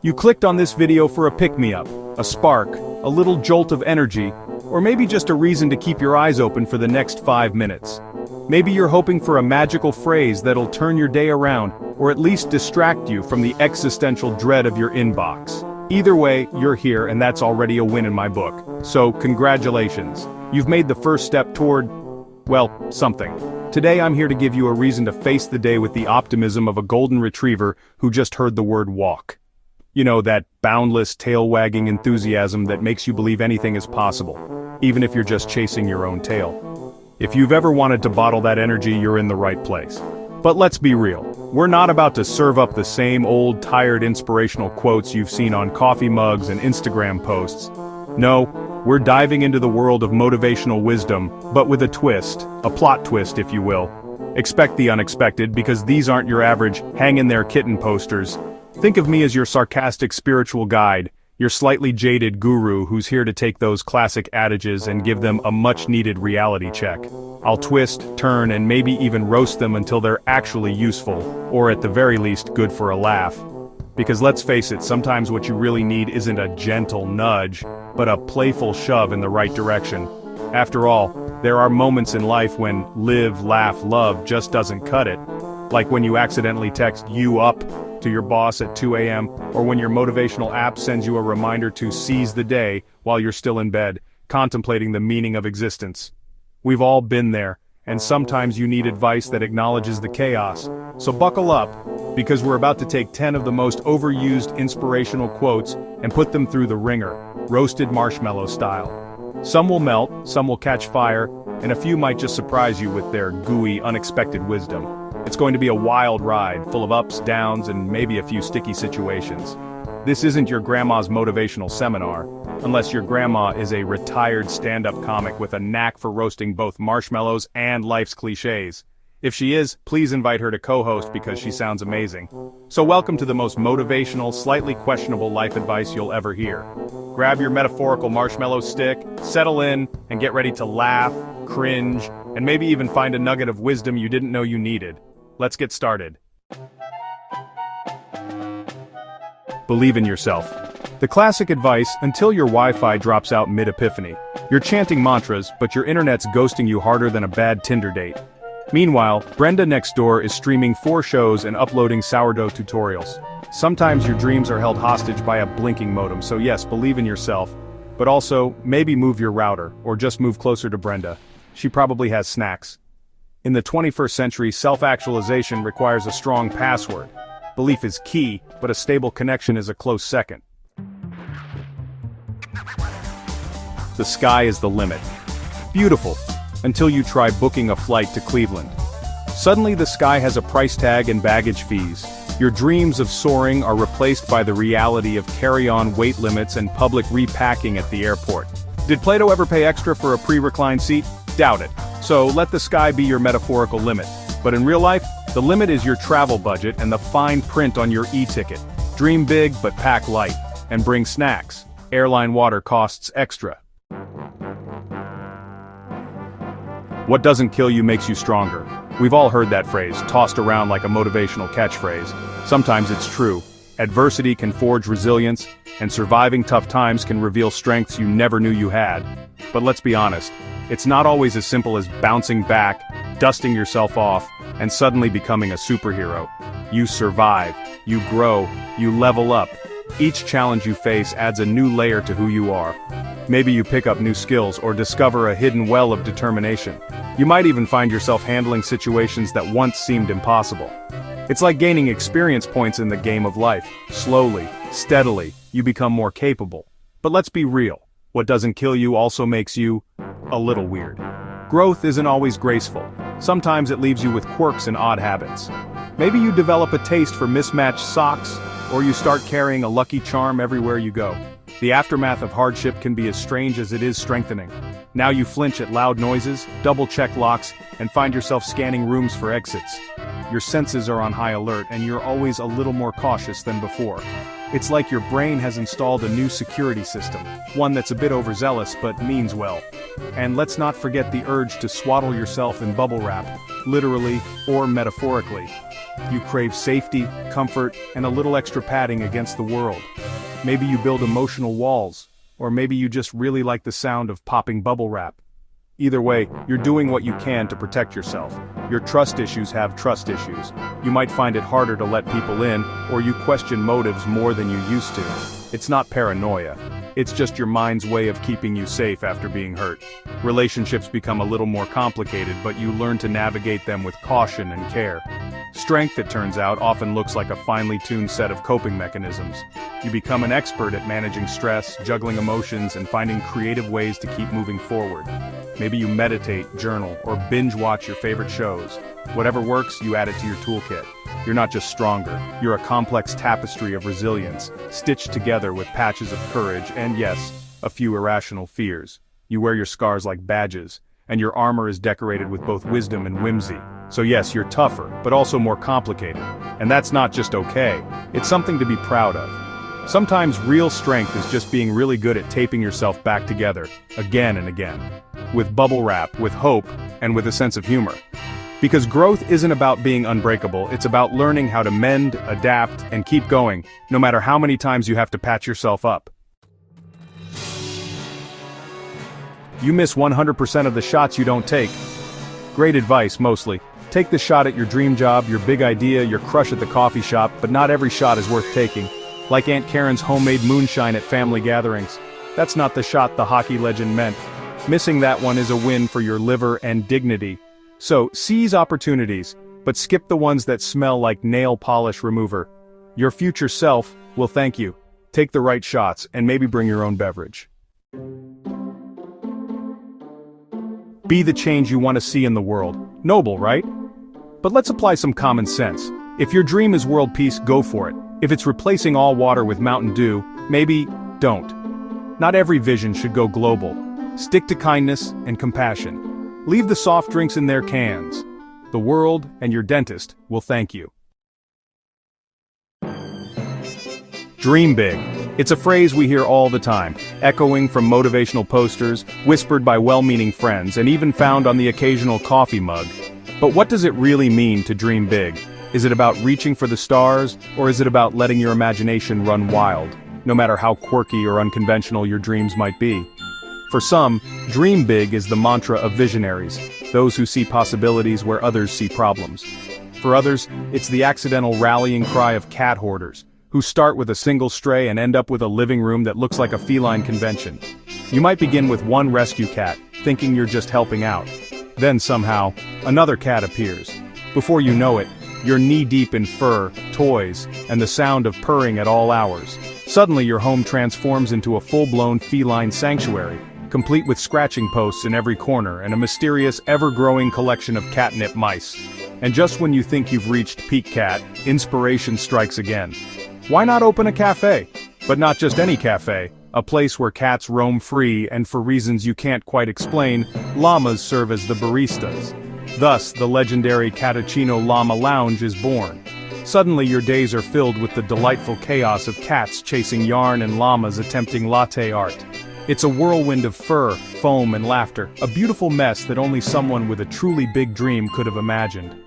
You clicked on this video for a pick-me-up, a spark, a little jolt of energy, or maybe just a reason to keep your eyes open for the next 5 minutes. Maybe you're hoping for a magical phrase that'll turn your day around, or at least distract you from the existential dread of your inbox. Either way, you're here and that's already a win in my book. So, congratulations. You've made the first step toward, well, something. Today I'm here to give you a reason to face the day with the optimism of a golden retriever who just heard the word walk. You know, that boundless, tail-wagging enthusiasm that makes you believe anything is possible, even if you're just chasing your own tail. If you've ever wanted to bottle that energy, you're in the right place. But let's be real. We're not about to serve up the same old, tired inspirational quotes you've seen on coffee mugs and Instagram posts. No, we're diving into the world of motivational wisdom, but with a twist, a plot twist if you will. Expect the unexpected because these aren't your average hang-in-there kitten posters. Think of me as your sarcastic spiritual guide, your slightly jaded guru who's here to take those classic adages and give them a much-needed reality check. I'll twist, turn, and maybe even roast them until they're actually useful, or at the very least good for a laugh. Because let's face it, sometimes what you really need isn't a gentle nudge, but a playful shove in the right direction. After all, there are moments in life when live, laugh, love just doesn't cut it. Like when you accidentally text "you up" to your boss at 2 a.m., or when your motivational app sends you a reminder to seize the day while you're still in bed, contemplating the meaning of existence. We've all been there, and sometimes you need advice that acknowledges the chaos. So buckle up, because we're about to take 10 of the most overused inspirational quotes and put them through the ringer, roasted marshmallow style. Some will melt, some will catch fire, and a few might just surprise you with their gooey, unexpected wisdom. It's going to be a wild ride, full of ups, downs, and maybe a few sticky situations. This isn't your grandma's motivational seminar, unless your grandma is a retired stand-up comic with a knack for roasting both marshmallows and life's cliches. If she is, please invite her to co-host because she sounds amazing. So welcome to the most motivational, slightly questionable life advice you'll ever hear. Grab your metaphorical marshmallow stick, settle in, and get ready to laugh, cringe, and maybe even find a nugget of wisdom you didn't know you needed. Let's get started. Believe in yourself. The classic advice until your Wi-Fi drops out mid-epiphany. You're chanting mantras, but your internet's ghosting you harder than a bad Tinder date. Meanwhile, Brenda next door is streaming 4 shows and uploading sourdough tutorials. Sometimes your dreams are held hostage by a blinking modem, so yes, believe in yourself. But also, maybe move your router, or just move closer to Brenda. She probably has snacks. In the 21st century, self-actualization requires a strong password. Belief is key, but a stable connection is a close second. The sky is the limit. Beautiful, until you try booking a flight to Cleveland. Suddenly the sky has a price tag and baggage fees. Your dreams of soaring are replaced by the reality of carry-on weight limits and public repacking at the airport. Did Plato ever pay extra for a pre-reclined seat? Doubt it. So let the sky be your metaphorical limit. But in real life, the limit is your travel budget and the fine print on your e-ticket. Dream big but pack light. And bring snacks. Airline water costs extra. What doesn't kill you makes you stronger. We've all heard that phrase, tossed around like a motivational catchphrase. Sometimes it's true. Adversity can forge resilience, and surviving tough times can reveal strengths you never knew you had. But let's be honest, it's not always as simple as bouncing back, dusting yourself off, and suddenly becoming a superhero. You survive, you grow, you level up. Each challenge you face adds a new layer to who you are. Maybe you pick up new skills or discover a hidden well of determination. You might even find yourself handling situations that once seemed impossible. It's like gaining experience points in the game of life. Slowly, steadily, you become more capable. But let's be real. What doesn't kill you also makes you a little weird. Growth isn't always graceful. Sometimes it leaves you with quirks and odd habits. Maybe you develop a taste for mismatched socks, or you start carrying a lucky charm everywhere you go. The aftermath of hardship can be as strange as it is strengthening. Now you flinch at loud noises, double-check locks, and find yourself scanning rooms for exits. Your senses are on high alert and you're always a little more cautious than before. It's like your brain has installed a new security system, one that's a bit overzealous but means well. And let's not forget the urge to swaddle yourself in bubble wrap, literally or metaphorically. You crave safety, comfort, and a little extra padding against the world. Maybe you build emotional walls, or maybe you just really like the sound of popping bubble wrap. Either way, you're doing what you can to protect yourself. Your trust issues have trust issues. You might find it harder to let people in, or you question motives more than you used to. It's not paranoia. It's just your mind's way of keeping you safe after being hurt. Relationships become a little more complicated, but you learn to navigate them with caution and care. Strength, it turns out, often looks like a finely tuned set of coping mechanisms. You become an expert at managing stress, juggling emotions, and finding creative ways to keep moving forward. Maybe you meditate, journal, or binge watch your favorite shows. Whatever works, you add it to your toolkit. You're not just stronger, you're a complex tapestry of resilience, stitched together with patches of courage and, yes, a few irrational fears. You wear your scars like badges, and your armor is decorated with both wisdom and whimsy. So yes, you're tougher, but also more complicated. And that's not just okay, it's something to be proud of. Sometimes real strength is just being really good at taping yourself back together, again and again. With bubble wrap, with hope, and with a sense of humor. Because growth isn't about being unbreakable, it's about learning how to mend, adapt, and keep going, no matter how many times you have to patch yourself up. You miss 100% of the shots you don't take. Great advice, mostly. Take the shot at your dream job, your big idea, your crush at the coffee shop, but not every shot is worth taking. Like Aunt Karen's homemade moonshine at family gatherings. That's not the shot the hockey legend meant. Missing that one is a win for your liver and dignity. So, seize opportunities, but skip the ones that smell like nail polish remover. Your future self will thank you. Take the right shots, and maybe bring your own beverage. Be the change you want to see in the world. Noble, right? But let's apply some common sense. If your dream is world peace, go for it. If it's replacing all water with Mountain Dew, maybe don't. Not every vision should go global. Stick to kindness and compassion. Leave the soft drinks in their cans. The world and your dentist will thank you. Dream big. It's a phrase we hear all the time, echoing from motivational posters, whispered by well-meaning friends, and even found on the occasional coffee mug. But what does it really mean to dream big? Is it about reaching for the stars, or is it about letting your imagination run wild, no matter how quirky or unconventional your dreams might be? For some, dream big is the mantra of visionaries, those who see possibilities where others see problems. For others, it's the accidental rallying cry of cat hoarders, who start with a single stray and end up with a living room that looks like a feline convention. You might begin with one rescue cat, thinking you're just helping out. Then somehow, another cat appears. Before you know it, you're knee-deep in fur, toys, and the sound of purring at all hours. Suddenly your home transforms into a full-blown feline sanctuary, complete with scratching posts in every corner and a mysterious, ever-growing collection of catnip mice. And just when you think you've reached peak cat, inspiration strikes again. Why not open a cafe? But not just any cafe, a place where cats roam free and for reasons you can't quite explain, llamas serve as the baristas. Thus, the legendary Cappuccino Llama Lounge is born. Suddenly your days are filled with the delightful chaos of cats chasing yarn and llamas attempting latte art. It's a whirlwind of fur, foam, and laughter, a beautiful mess that only someone with a truly big dream could have imagined.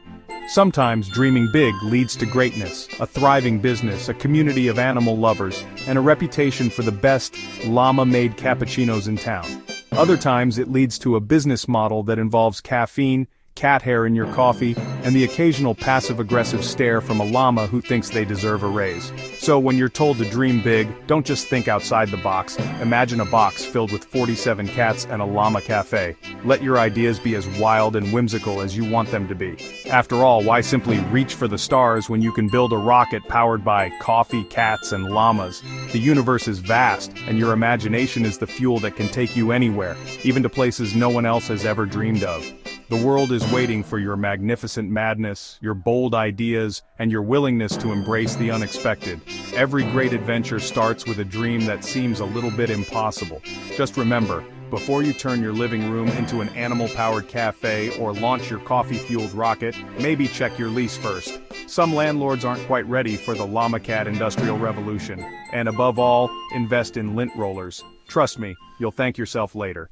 Sometimes dreaming big leads to greatness, a thriving business, a community of animal lovers, and a reputation for the best llama-made cappuccinos in town. Other times it leads to a business model that involves caffeine, cat hair in your coffee, and the occasional passive-aggressive stare from a llama who thinks they deserve a raise. So when you're told to dream big, don't just think outside the box. Imagine a box filled with 47 cats and a llama cafe. Let your ideas be as wild and whimsical as you want them to be. After all, why simply reach for the stars when you can build a rocket powered by coffee, cats, and llamas? The universe is vast, and your imagination is the fuel that can take you anywhere, even to places no one else has ever dreamed of. The world is waiting for your magnificent madness, your bold ideas, and your willingness to embrace the unexpected. Every great adventure starts with a dream that seems a little bit impossible. Just remember, before you turn your living room into an animal-powered cafe or launch your coffee-fueled rocket, maybe check your lease first. Some landlords aren't quite ready for the llama cat industrial revolution. And above all, invest in lint rollers. Trust me, you'll thank yourself later.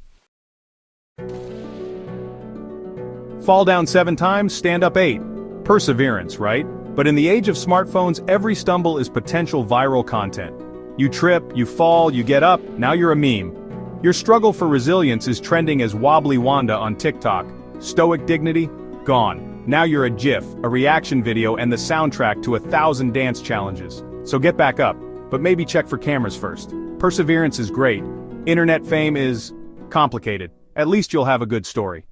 Fall down 7 times, stand up 8. Perseverance, right? But in the age of smartphones, every stumble is potential viral content. You trip, you fall, you get up, now you're a meme. Your struggle for resilience is trending as Wobbly Wanda on TikTok. Stoic dignity? Gone. Now you're a GIF, a reaction video, and the soundtrack to 1,000 dance challenges. So get back up, but maybe check for cameras first. Perseverance is great. Internet fame is complicated. At least you'll have a good story.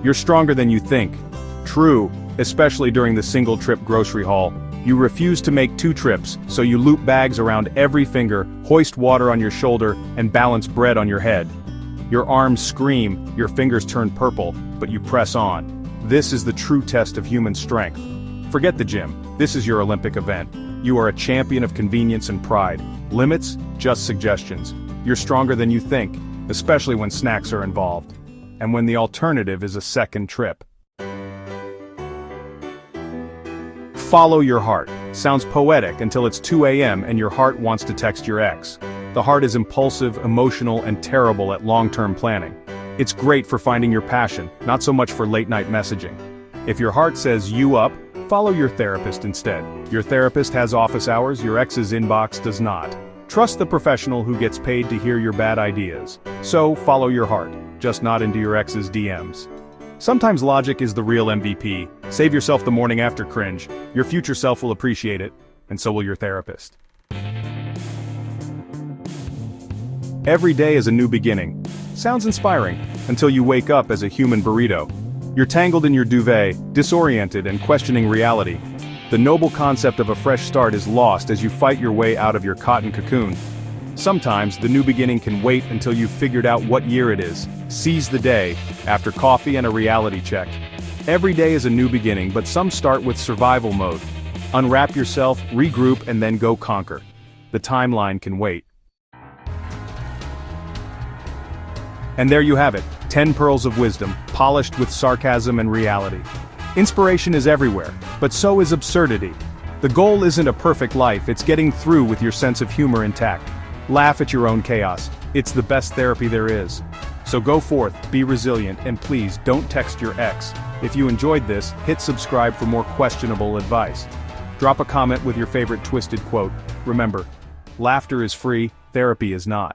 You're stronger than you think. True, especially during the single-trip grocery haul. You refuse to make 2 trips, so you loop bags around every finger, hoist water on your shoulder, and balance bread on your head. Your arms scream, your fingers turn purple, but you press on. This is the true test of human strength. Forget the gym. This is your Olympic event. You are a champion of convenience and pride. Limits? Just suggestions. You're stronger than you think, especially when snacks are involved. And when the alternative is a second trip. Follow your heart. Sounds poetic until it's 2 a.m. and your heart wants to text your ex. The heart is impulsive, emotional, and terrible at long-term planning. It's great for finding your passion, not so much for late-night messaging. If your heart says you up, follow your therapist instead. Your therapist has office hours, your ex's inbox does not. Trust the professional who gets paid to hear your bad ideas. So, follow your heart, just not into your ex's DMs. Sometimes logic is the real MVP. Save yourself the morning after cringe. Your future self will appreciate it, and so will your therapist. Every day is a new beginning. Sounds inspiring, until you wake up as a human burrito. You're tangled in your duvet, disoriented and questioning reality. The noble concept of a fresh start is lost as you fight your way out of your cotton cocoon. Sometimes, the new beginning can wait until you've figured out what year it is. Seize the day, after coffee and a reality check. Every day is a new beginning, but some start with survival mode. Unwrap yourself, regroup, and then go conquer. The timeline can wait. And there you have it, 10 pearls of wisdom, polished with sarcasm and reality. Inspiration is everywhere, but so is absurdity. The goal isn't a perfect life, it's getting through with your sense of humor intact. Laugh at your own chaos. It's the best therapy there is. So go forth, be resilient, and please don't text your ex. If you enjoyed this, hit subscribe for more questionable advice. Drop a comment with your favorite twisted quote. Remember, laughter is free, therapy is not.